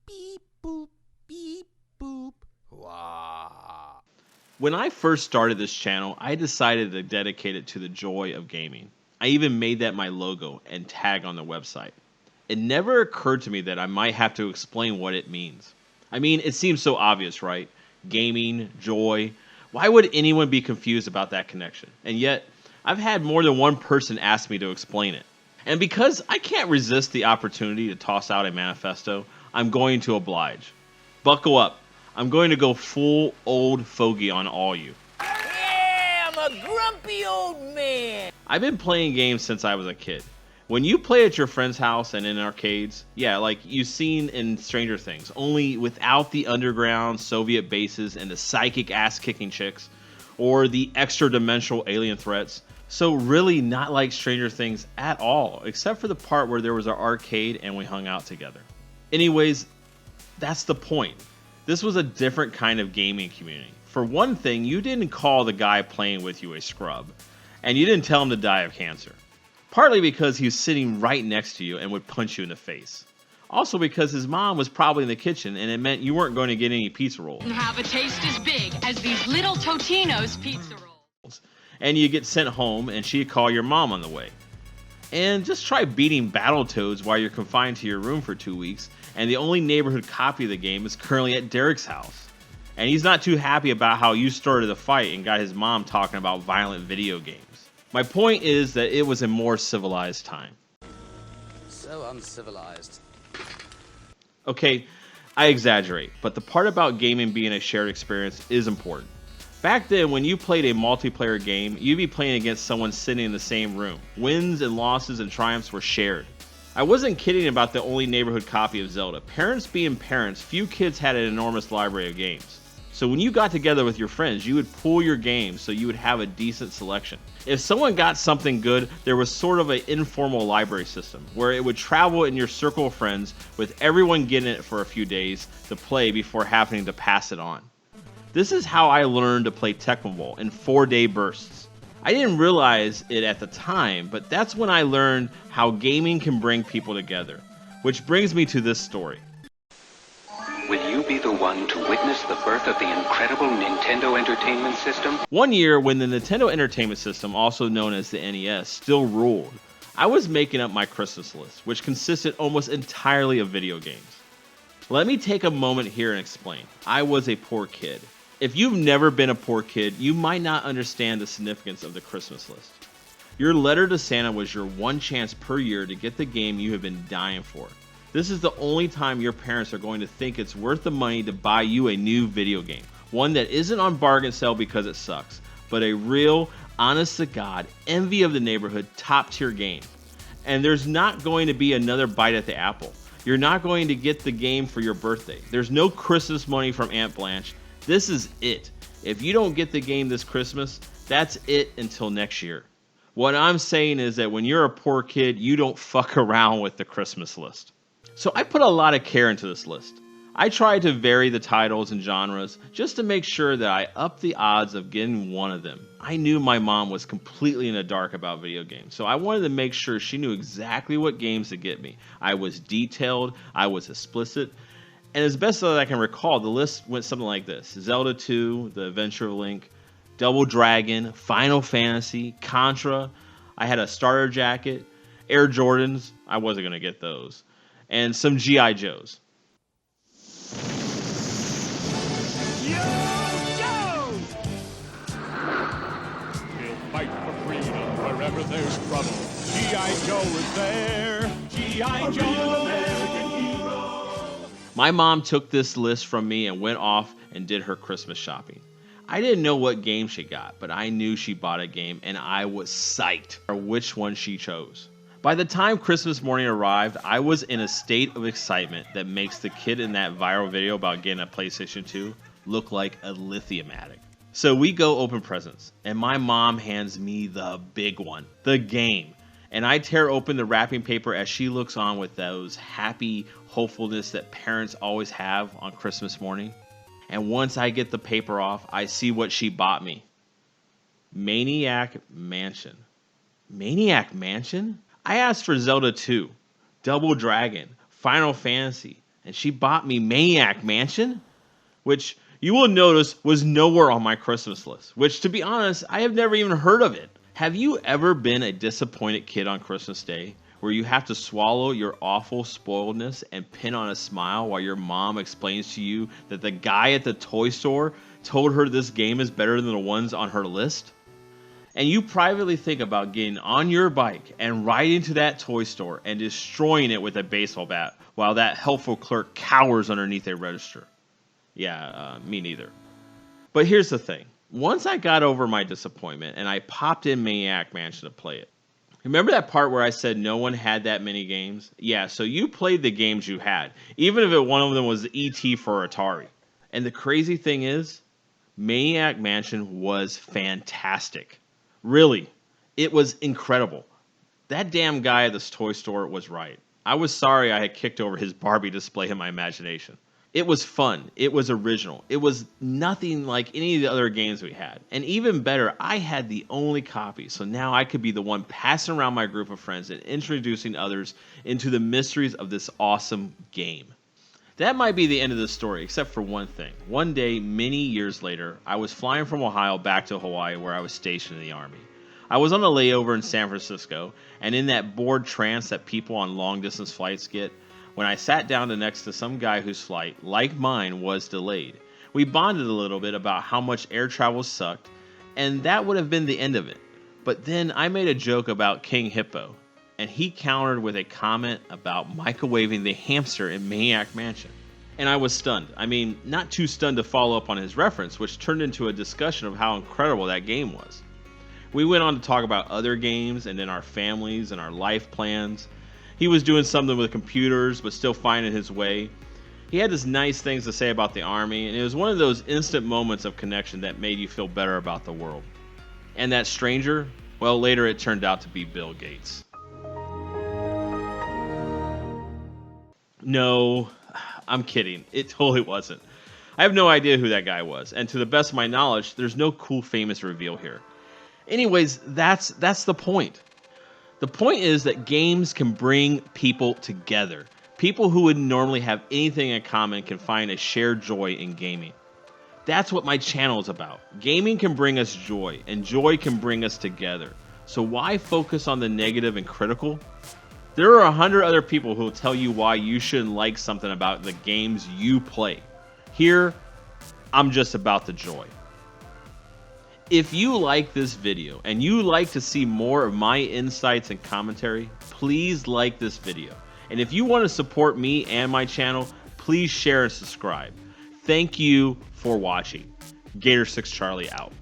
Beep boop, beep boop. Wah. When I first started this channel, I decided to dedicate it to the joy of gaming. I even made that my logo and tag on the website. It never occurred to me that I might have to explain what it means. I mean, it seems so obvious, right? Gaming, joy. Why would anyone be confused about that connection? And yet, I've had more than one person ask me to explain it. And because I can't resist the opportunity to toss out a manifesto, I'm going to oblige. Buckle up. I'm going to go full old fogey on all you. Yeah, I'm a grumpy old man. I've been playing games since I was a kid. When you play at your friend's house and in arcades, yeah, like you've seen in Stranger Things, only without the underground Soviet bases and the psychic ass-kicking chicks, or the extra-dimensional alien threats. So really not like Stranger Things at all, except for the part where there was an arcade and we hung out together. Anyways, that's the point. This was a different kind of gaming community. For one thing, you didn't call the guy playing with you a scrub, and you didn't tell him to die of cancer. Partly because he was sitting right next to you and would punch you in the face. Also because his mom was probably in the kitchen and it meant you weren't going to get any pizza rolls. And have a taste as big as these little Totino's pizza rolls. And you get sent home and she'd call your mom on the way. And just try beating Battletoads while you're confined to your room for 2 weeks and the only neighborhood copy of the game is currently at Derek's house. And he's not too happy about how you started the fight and got his mom talking about violent video games. My point is that it was a more civilized time. So uncivilized. Okay, I exaggerate, but the part about gaming being a shared experience is important. Back then, when you played a multiplayer game, you'd be playing against someone sitting in the same room. Wins and losses and triumphs were shared. I wasn't kidding about the only neighborhood copy of Zelda. Parents being parents, few kids had an enormous library of games. So when you got together with your friends, you would pool your games so you would have a decent selection. If someone got something good, there was sort of an informal library system where it would travel in your circle of friends with everyone getting it for a few days to play before having to pass it on. This is how I learned to play Tecmo Bowl in 4-day bursts. I didn't realize it at the time, but that's when I learned how gaming can bring people together. Which brings me to this story. Will you be the one to witness the birth of the incredible Nintendo Entertainment System? One year, when the Nintendo Entertainment System, also known as the NES, still ruled, I was making up my Christmas list, which consisted almost entirely of video games. Let me take a moment here and explain. I was a poor kid. If you've never been a poor kid, you might not understand the significance of the Christmas list. Your letter to Santa was your one chance per year to get the game you have been dying for. This is the only time your parents are going to think it's worth the money to buy you a new video game. One that isn't on bargain sale because it sucks, but a real, honest to God, envy of the neighborhood, top tier game. And there's not going to be another bite at the apple. You're not going to get the game for your birthday. There's no Christmas money from Aunt Blanche. This is it. If you don't get the game this Christmas, that's it until next year. What I'm saying is that when you're a poor kid, you don't fuck around with the Christmas list. So I put a lot of care into this list. I tried to vary the titles and genres just to make sure that I upped the odds of getting one of them. I knew my mom was completely in the dark about video games, so I wanted to make sure she knew exactly what games to get me. I was detailed, I was explicit, and as best as I can recall, the list went something like this. Zelda 2, The Adventure of Link, Double Dragon, Final Fantasy, Contra, I had a starter jacket, Air Jordans, I wasn't going to get those, and some G.I. Joes. We'll fight for freedom wherever there's trouble. G.I. Joe is there. G.I. Joe. American hero. My mom took this list from me and went off and did her Christmas shopping. I didn't know what game she got, but I knew she bought a game and I was psyched for which one she chose. By the time Christmas morning arrived, I was in a state of excitement that makes the kid in that viral video about getting a PlayStation 2 look like a lithium addict. So we go open presents, and my mom hands me the big one, the game. And I tear open the wrapping paper as she looks on with those happy hopefulness that parents always have on Christmas morning. And once I get the paper off, I see what she bought me. Maniac Mansion. Maniac Mansion? I asked for Zelda 2, Double Dragon, Final Fantasy, and she bought me Maniac Mansion, which you will notice was nowhere on my Christmas list, which, to be honest, I have never even heard of it. Have you ever been a disappointed kid on Christmas Day, where you have to swallow your awful spoiledness and pin on a smile while your mom explains to you that the guy at the toy store told her this game is better than the ones on her list? And you privately think about getting on your bike and riding to that toy store and destroying it with a baseball bat while that helpful clerk cowers underneath a register. Yeah, me neither. But here's the thing. Once I got over my disappointment and I popped in Maniac Mansion to play it, remember that part where I said no one had that many games? Yeah, so you played the games you had, even if one of them was E.T. for Atari. And the crazy thing is, Maniac Mansion was fantastic. Really, it was incredible. That damn guy at this toy store was right. I was sorry I had kicked over his Barbie display in my imagination. It was fun. It was original. It was nothing like any of the other games we had. And even better, I had the only copy, so now I could be the one passing around my group of friends and introducing others into the mysteries of this awesome game. That might be the end of the story, except for one thing. One day, many years later, I was flying from Ohio back to Hawaii, where I was stationed in the Army. I was on a layover in San Francisco, and in that bored trance that people on long-distance flights get, when I sat down next to some guy whose flight, like mine, was delayed. We bonded a little bit about how much air travel sucked, and that would have been the end of it. But then I made a joke about King Hippo, and he countered with a comment about microwaving the hamster in Maniac Mansion. And I was stunned. I mean, not too stunned to follow up on his reference, which turned into a discussion of how incredible that game was. We went on to talk about other games, and then our families and our life plans. He was doing something with computers, but still finding his way. He had this nice things to say about the Army, and it was one of those instant moments of connection that made you feel better about the world. And that stranger, well, later it turned out to be Bill Gates. No, I'm kidding. It totally wasn't. I have no idea who that guy was, and to the best of my knowledge, there's no cool famous reveal here. Anyways, that's the point. The point is that games can bring people together. People who would normally have anything in common can find a shared joy in gaming. That's what my channel is about. Gaming can bring us joy, and joy can bring us together. So why focus on the negative and critical? There are 100 other people who will tell you why you shouldn't like something about the games you play. Here, I'm just about the joy. If you like this video and you like to see more of my insights and commentary, please like this video. And if you want to support me and my channel, please share and subscribe. Thank you for watching. Gator6Charlie out.